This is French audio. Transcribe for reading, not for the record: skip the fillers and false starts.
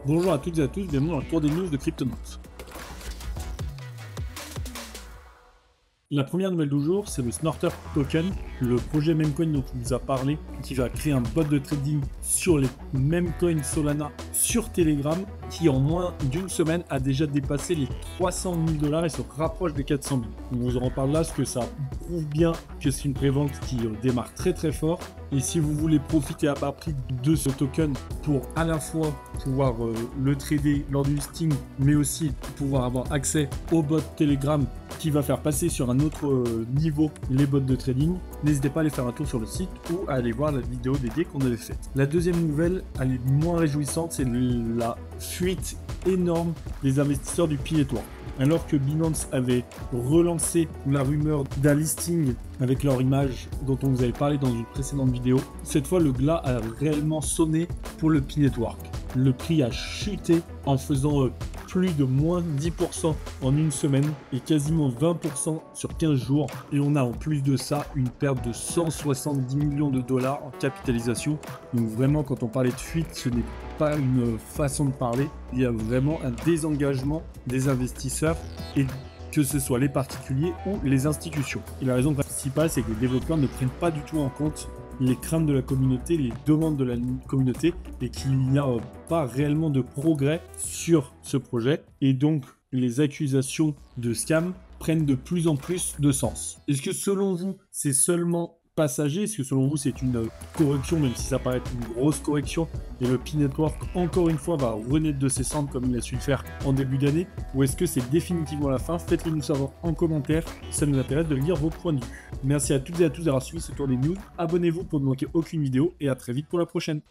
Bonjour à toutes et à tous, bienvenue dans le tour des news de Cryptonaut. La première nouvelle du jour, c'est le Snorter Token, le projet Memecoin dont on vous a parlé, qui va créer un bot de trading sur les Memecoin Solana sur Telegram, qui en moins d'une semaine a déjà dépassé les 300 000 $ et se rapproche des 400 000. On vous en reparle là, parce que ça prouve bien que c'est une prévente qui démarre très très fort. Et si vous voulez profiter à bas prix de ce token pour à la fois pouvoir le trader lors du listing, mais aussi pouvoir avoir accès au bot Telegram qui va faire passer sur un autre niveau les bots de trading, n'hésitez pas à aller faire un tour sur le site ou à aller voir la vidéo dédiée qu'on avait faite. La deuxième nouvelle, elle est moins réjouissante, c'est la fuite énorme des investisseurs du Pi Network. Alors que Binance avait relancé la rumeur d'un listing avec leur image dont on vous avait parlé dans une précédente vidéo, cette fois le glas a réellement sonné pour le Pi Network. Le prix a chuté en faisant plus de moins 10% en une semaine et quasiment 20% sur 15 jours. Et on a en plus de ça une perte de 170 millions de dollars en capitalisation. Donc vraiment, quand on parlait de fuite, ce n'est pas une façon de parler. Il y a vraiment un désengagement des investisseurs et que ce soit les particuliers ou les institutions. Et la raison principale, c'est que les développeurs ne prennent pas du tout en compte les craintes de la communauté, les demandes de la communauté et qu'il n'y a pas réellement de progrès sur ce projet. Et donc, les accusations de scam prennent de plus en plus de sens. Est-ce que selon vous, c'est seulement passager? Est-ce que selon vous, c'est une correction, même si ça paraît être une grosse correction, et le Pi Network, encore une fois, va renaître de ses cendres comme il a su le faire en début d'année? Ou est-ce que c'est définitivement la fin? Faites-le nous savoir en commentaire, ça nous intéresse de lire vos points de vue. Merci à toutes et à tous d'avoir suivi ce tour des news, abonnez-vous pour ne manquer aucune vidéo, et à très vite pour la prochaine.